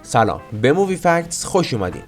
سلام، به مووی فکتس خوش اومدین.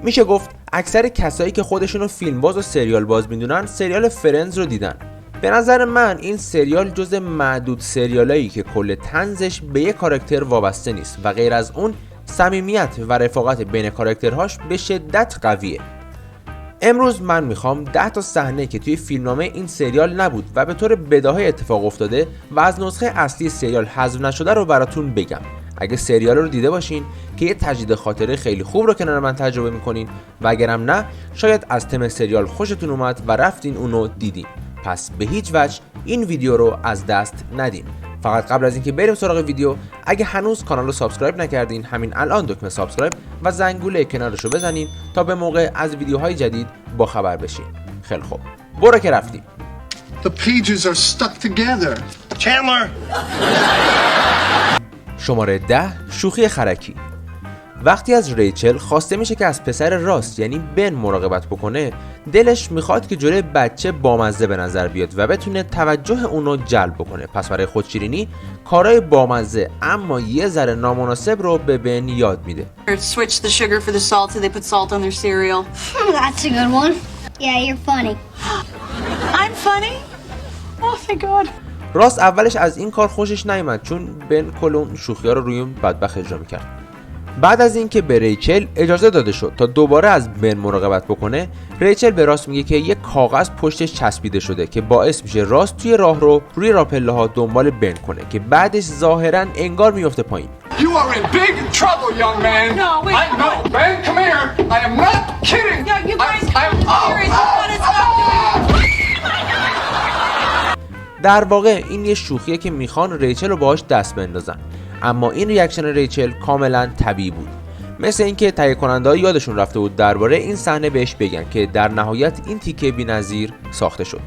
میشه گفت اکثر کسایی که خودشونو فیلمباز و سریال باز میدونن سریال فرندز رو دیدن. به نظر من این سریال جز معدود سریالایی که کل طنزش به یک کاراکتر وابسته نیست و غیر از اون صمیمیت و رفاقت بین کاراکترهاش به شدت قویه. امروز من میخوام 10 تا صحنه که توی فیلمنامه این سریال نبود و به طور بداهه اتفاق افتاده و از نسخه اصلی سریال حذف نشده رو براتون بگم. اگه سریال رو دیده باشین که یه تجدید خاطره خیلی خوب رو کنار من تجربه میکنین و اگرم نه شاید از تم سریال خوشتون اومد و رفتین اونو دیدین. پس به هیچ وجه این ویدیو رو از دست ندین. فقط قبل از اینکه بریم سراغ ویدیو، اگه هنوز کانال رو سابسکرایب نکردین همین الان دکمه سابسکرایب و زنگوله کنارش رو بزنین تا به موقع از ویدیوهای جدید با خبر بشین. خیلی خوب، برو که رفتیم. The pages are stuck together. Chandler. شماره 10، شوخی خرکی. وقتی از ریچل خواسته میشه که از پسر راست یعنی بن مراقبت بکنه، دلش میخواد که جلوی بچه بامزه به نظر بیاد و بتونه توجه اونو جلب بکنه. پس برای خودشیرینی کارهای بامزه اما یه ذره نامناسب رو به بن یاد میده. Switch the sugar for the salt so they put salt on their cereal. That's a good one. Yeah, you're funny. I'm funny? Oh, thank God. راست اولش از این کار خوشش نیامد چون بن کل اون شوخی‌ها رو روی اون بدبخت اجرا می‌کرد. بعد از اینکه به ریچل اجازه داده شد تا دوباره از بن مراقبت بکنه، ریچل به راست میگه که یک کاغذ پشتش چسبیده شده که باعث میشه راست توی راهرو روی راپله‌ها دنبال بن کنه که بعدش ظاهراً انگار میفته پایین. You are in big trouble, young man. No, wait. I know, Ben, come here. I am not kidding. No, you guys can't be serious. You gotta stop doing it. در واقع این یه شوخیه که میخوان ریچل رو باهاش دست بندازن، اما این ریاکشن ریچل کاملا طبیعی بود. مثل اینکه تهیه کننده‌ها یادشون رفته بود درباره این صحنه بهش بگن که در نهایت این تیکه بی‌نظیر ساخته شد.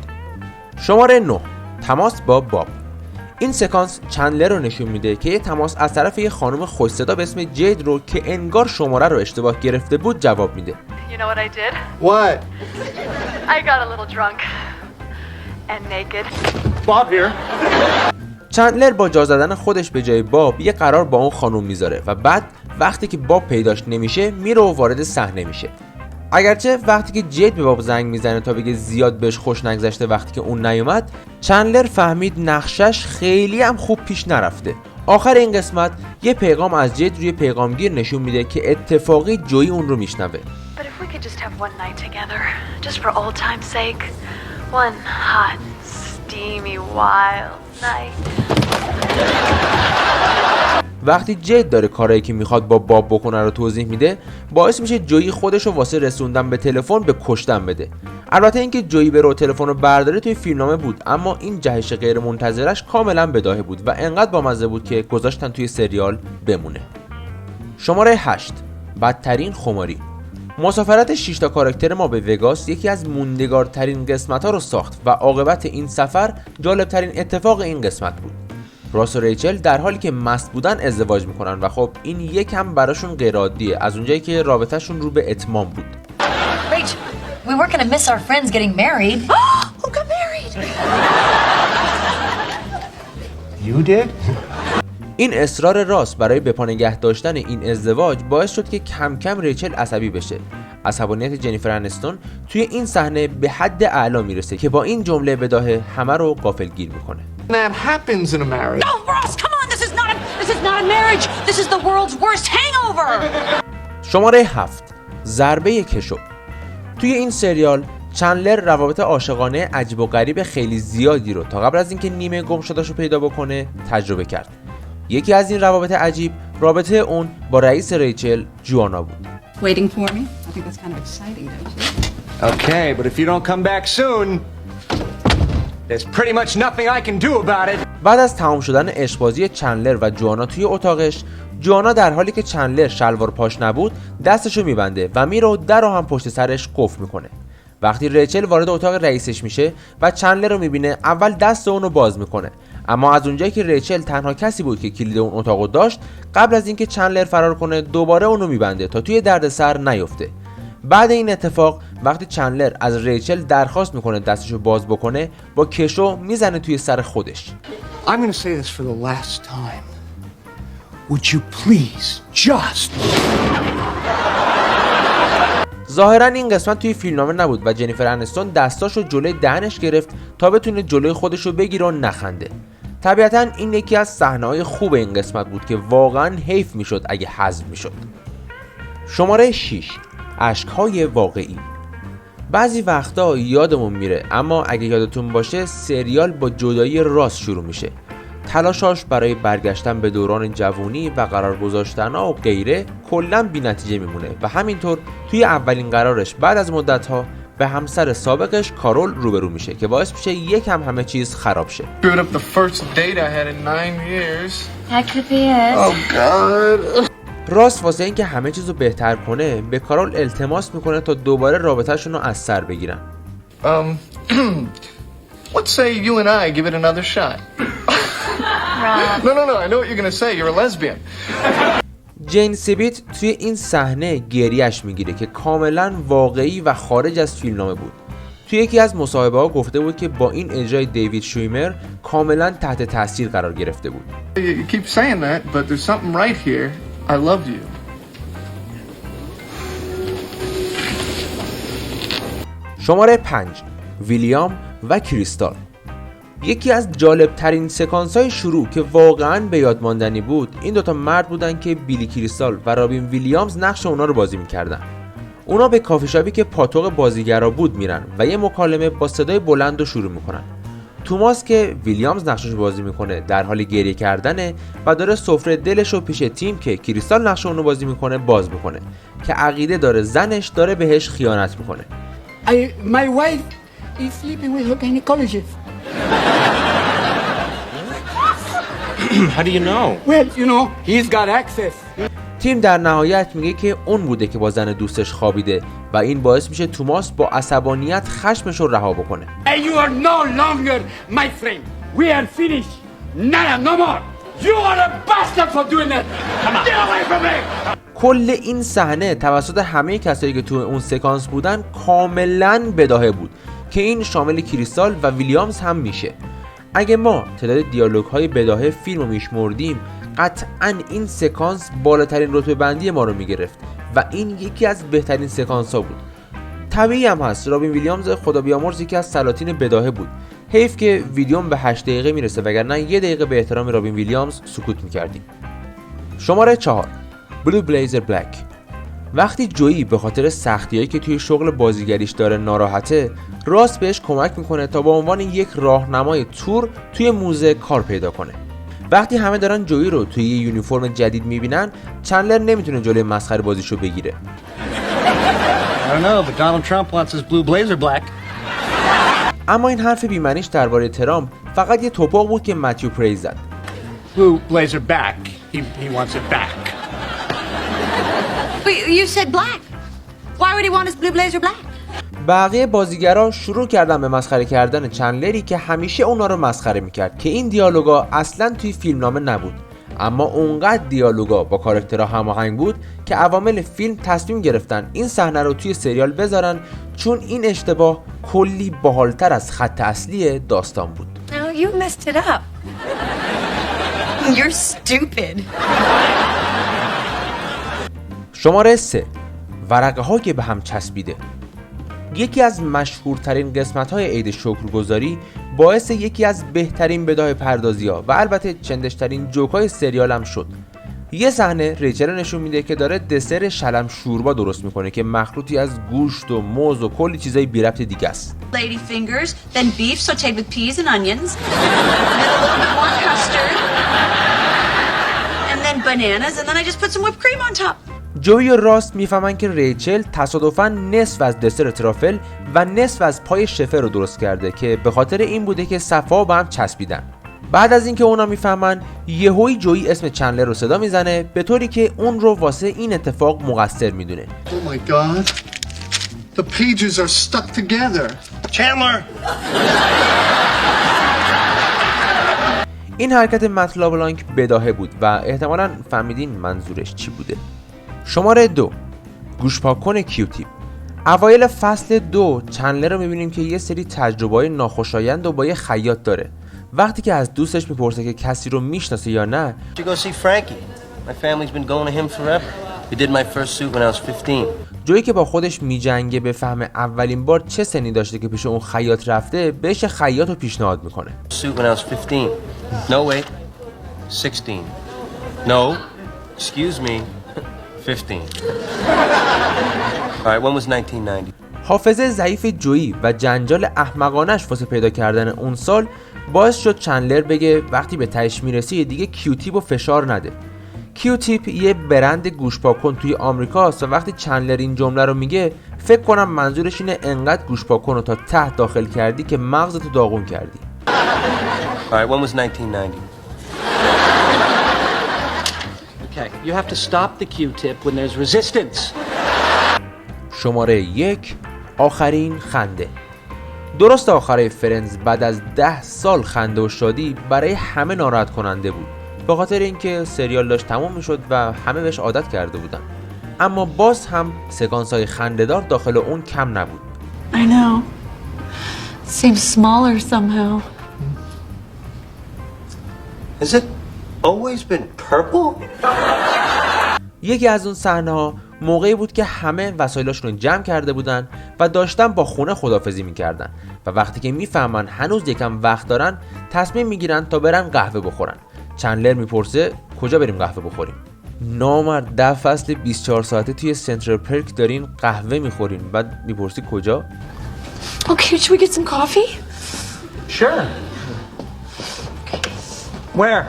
شماره 9، تماس با باب. این سکانس چندلر رو نشون میده که یه تماس از طرف یه خانم خوش صدا به اسم جید رو که انگار شماره رو اشتباه گرفته بود جواب میده. You know what I did? What? I got a little drunk and naked. Bob here. چندلر با جا زدن خودش به جای باب یه قرار با اون خانوم میذاره و بعد وقتی که باب پیداش نمیشه میره و وارد صحنه میشه. اگرچه وقتی که جید به باب زنگ میزنه تا بگه زیاد بهش خوش نگذشته وقتی که اون نیومد، چندلر فهمید نقشش خیلی هم خوب پیش نرفته. آخر این قسمت یه پیغام از جید روی پیغامگیر نشون میده که اتفاقی جویی اون رو میشنوه. But if we could just have one night together, just for old time's sake. One hot, steamy, wild night. وقتی جید داره کارایی که میخواد با باب بکنه رو توضیح میده، باعث میشه جویی خودش رو واسه رسوندن به تلفن به کشتن بده. البته اینکه جویی بره تلفن رو برداره توی فیلمنامه بود، اما این جهش غیر منتظرش کاملا بداهه بود و انقدر بامزه بود که گذاشتن توی سریال بمونه. شماره 8، بدترین خماری. مسافرت 6 تا کاراکتر ما به وگاس یکی از موندگارترین قسمت‌ها رو ساخت و عاقبت این سفر جالبترین اتفاق این قسمت بود. راس و ریچل در حالی که مست بودن ازدواج میکنن و خب این یکم براشون غیر عادیه از اونجایی که رابطهشون رو به اتمام بود. Rach, we weren't gonna miss our friends getting married. Who got married? You did? این اصرار راس برای به پا نگه داشتن این ازدواج باعث شد که کم کم ریچل عصبی بشه. عصبانیت جنیفر انستون توی این صحنه به حد اعلا میرسه که با این جمله بداهه همه رو غافلگیر میکنه. That happens in a marriage. No, Ross, come on. This is not a marriage. This is the world's worst hangover. شماره 7، ضربه کشو. توی این سریال چندلر روابط عاشقانه عجیب و غریب خیلی زیادی رو تا قبل از اینکه نیمه گم شده‌شو پیدا بکنه تجربه کرد. یکی از این روابط عجیب رابطه اون با رئیس ریچل، جوانا بود. Waiting for me? I think that's kind of exciting, don't you? Okay, but if you don't come back soon, there's pretty much nothing I can do about it. بعد از تمام شدن عشق‌بازی چندلر و جوانا توی اتاقش، جوانا در حالی که چندلر شلوار پاش نبود دستشو میبنده و میره و در رو هم پشت سرش قفل میکنه. وقتی ریچل وارد اتاق رئیسش میشه و چندلر رو میبینه، اول دست اونو باز میکنه، اما از اونجایی که ریچل تنها کسی بود که کلید اون اتاقو داشت، قبل از اینکه چندلر فرار کنه دوباره اونو میبنده تا توی دردسر نیفته. بعد این اتفاق وقتی چندلر از ریچل درخواست میکنه دستشو باز بکنه، با کشو میزنه توی سر خودش. I'm gonna say this for the last time. Would you please just... ظاهرا این قسمت توی فیلمنامه نبود و جنیفر انستون دستاشو جلوی دهنش گرفت تا بتونه جلوی خودشو بگیره و نخنده. طبیعتا این یکی از صحنه‌های خوب این قسمت بود که واقعا حیف میشد اگه حذف میشد. شماره 6. اشک‌های واقعی. بعضی وقتا یادمون میره، اما اگه یادتون باشه سریال با جدایی راس شروع میشه. تلاشاش برای برگشتن به دوران جوانی و قرار گذاشتن‌ها و غیره کلاً بی‌نتیجه میمونه و همینطور توی اولین قرارش بعد از مدت‌ها به همسر سابقش کارول روبرو میشه که باعث میشه یکم همه چیز خراب شه. Screwed up the first date I had in 9 years. That could be it. Oh God. راست واسه اینکه همه چیزو بهتر کنه به کارول التماس میکنه تا دوباره رابطه‌شون رو از سر بگیرن. Let's say you and I give it another shot. No, I know what you're gonna say. You're a lesbian. جین سیبیت توی این صحنه گریهش میگیره که کاملا واقعی و خارج از فیلمنامه بود. توی یکی از مصاحبه ها گفته بود که با این اجرای دیوید شویمر کاملا تحت تاثیر قرار گرفته بود. You keep saying that, but there's something right here. I love you. شماره 5. ویلیام و کریستال. یکی از جالب ترین سکانس های شروع که واقعا به یاد ماندنی بود این دوتا مرد بودن که بیلی کریستال و رابین ویلیامز نقش اونا رو بازی میکردن. اونا به کافی شاپی که پاتوق بازیگرا بود میرن و یه مکالمه با صدای بلند رو شروع میکنن. توماس که ویلیامز نقشش بازی میکنه در حال گریه کردنه و داره سفره دلش رو پیش تیم که کریستال نقش اون رو بازی میکنه باز میکنه که عقیده داره زنش داره بهش خیانت میکنه. My wife is sleeping with her gynecologist. How do you know? Well, you know, he's got access. تیم در نهایت میگه که اون بوده که با زن دوستش خوابیده و این باعث میشه توماس با عصبانیت خشمش رو رها بکنه. You are no longer my friend. We are finished. Nada, no more. You are a bastard for doing that. Get away from me. کل این صحنه توسط همه کسایی که تو اون سکانس بودن کاملا بداهه بود که این شامل کریستال و ویلیامز هم میشه. اگه ما تعداد دیالوگ های بداهه فیلم رو میشمردیم قطعا این سکانس بالاترین رتبه بندی ما رو میگرفت و این یکی از بهترین سکانس ها بود. طبیعی هم هست رابین ویلیامز خدا بیامرز یکی از سلاطین بداهه بود. حیف که ویدیوم به 8 دقیقه میرسه وگرنه 1 دقیقه به احترام رابین ویلیامز سکوت میکردیم. شماره 4. بلو بلیزر بلک. وقتی جویی به خاطر سختیایی که توی شغل بازیگریش داره ناراحته، راست بهش کمک میکنه تا به عنوان یک راهنمای تور توی موزه کار پیدا کنه. وقتی همه دارن جویی رو توی یه یونیفرم جدید میبینن، چندلر نمیتونه جلوی مسخره بازیشو بگیره. I don't know, but Donald Trump wants his blue blazer black. اما این حرف بی‌معنیش درباره ترامپ فقط یه توپق بود که متیو پریز زد. Blue blazer back. He wants it back. But you said black. Why would he want his blue blazer black? بقیه بازیگرا شروع کردن به مسخره کردن چندلری که همیشه اونا رو مسخره میکرد که این دیالوگا اصلا توی فیلمنامه نبود، اما اونقدر دیالوگا با کاراکترها هماهنگ بود که عوامل فیلم تصمیم گرفتن این صحنه رو توی سریال بذارن چون این اشتباه کلی باحالتر از خط اصلی داستان بود. No, you messed it up. You're stupid. شماره 3. ورقه ها که به هم چسبیده. یکی از مشهورترین قسمت های عید شکرگزاری باعث یکی از بهترین بداهه پردازی ها و البته چندشترین جوک های سریال هم شد. یه صحنه ریچل نشون میده که داره دسر شلم شوربا درست میکنه که مخلوطی از گوشت و موز و کلی چیزای بی ربط دیگه است. Lady fingers, then beef sauteed with peas and onions, then a little bit more custard, and then bananas, and then I just put some whipped cream on top. جوی و راست میفهمن که ریچل تصادفاً نصف از دسر ترافل و نصف از پای شفر رو درست کرده که به خاطر این بوده که صفا با هم چسبیدن. بعد از اینکه اونا میفهمن یهویی جویی اسم چندلر رو صدا میزنه به طوری که اون رو واسه این اتفاق مقصر میدونه. Oh my God. The pages are stuck together. Chandler! این حرکت مت لابلانک بداهه بود و احتمالاً فهمیدین منظورش چی بوده. شماره 2. گوشپاکن کیوتیپ. اوایل فصل 2 چندلر رو میبینیم که یه سری تجربه‌های ناخوشایند و با یه خیاط داره. وقتی که از دوستش میپرسه که کسی رو میشناسه یا نه، You go see Frankie. My family's been going to him forever. He did my first suit when I was 15. جویی که با خودش میجنگه به فهم اولین بار چه سنی داشته که پیش اون خیاط رفته، بهش خیاط رو پیشنهاد میکنه. Suit when I was 15. No, wait. 16. No. Excuse me. 15. All right, when was 1990? حافظه ضعیف جویی و جنجال احمقانش واسه پیدا کردن اون سال باعث شد چندلر بگه وقتی به تهش میرسی دیگه کیوتیپ رو فشار نده. کیوتیپ یه برند گوشپاکن توی آمریکاست و وقتی چندلر این جمله رو میگه فکر کنم منظورش اینه انقدر گوشپاکن رو تا ته داخل کردی که مغزتو داغون کردی. All right, when was 1990? Okay, you have to stop the Q-tip when there's resistance. شماره 1. آخرین خنده. درست آخرای فرنز بعد از 10 سال خنده و شادی برای همه ناراحت کننده بود، به خاطر اینکه سریال داشت تموم میشد و همه بهش عادت کرده بودن. اما باز هم سکانس‌های خنده‌دار داخل اون کم نبود. I know. Seems smaller somehow. Has it always been purple? یکی از اون صحنه‌ها موقعی بود که همه وسایلاشون رو جمع کرده بودن و داشتن با خونه خداحافظی میکردن و وقتی که میفهمن هنوز یکم وقت دارن تصمیم میگیرن تا برن قهوه بخورن. چندلر میپرسه کجا بریم قهوه بخوریم؟ نامرد 10 فصل 24 ساعته توی سنترال پارک دارین قهوه میخورین، بعد میپرسی کجا؟ Okay, should we get some coffee? Sure. Where?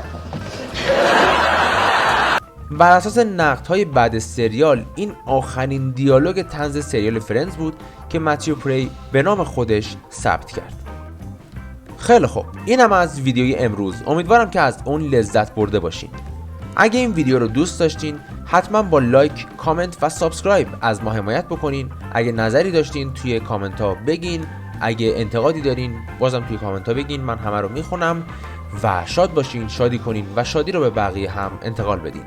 بر اساس نقدهای بعد سریال این آخرین دیالوگ طنز سریال فرندز بود که متیو پری به نام خودش ثبت کرد. خیلی خوب، این هم از ویدیوی امروز. امیدوارم که از اون لذت برده باشین. اگه این ویدیو رو دوست داشتین حتما با لایک، کامنت و سابسکرایب از ما حمایت بکنین. اگه نظری داشتین توی کامنت ها بگین، اگه انتقادی دارین بازم توی کامنت ها بگین، من همه رو میخونم. و شاد باشین، شادی کنین و شادی رو به بقیه هم انتقال بدین.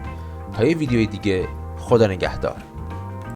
تا یه ویدیوی دیگه، خدا نگهدار.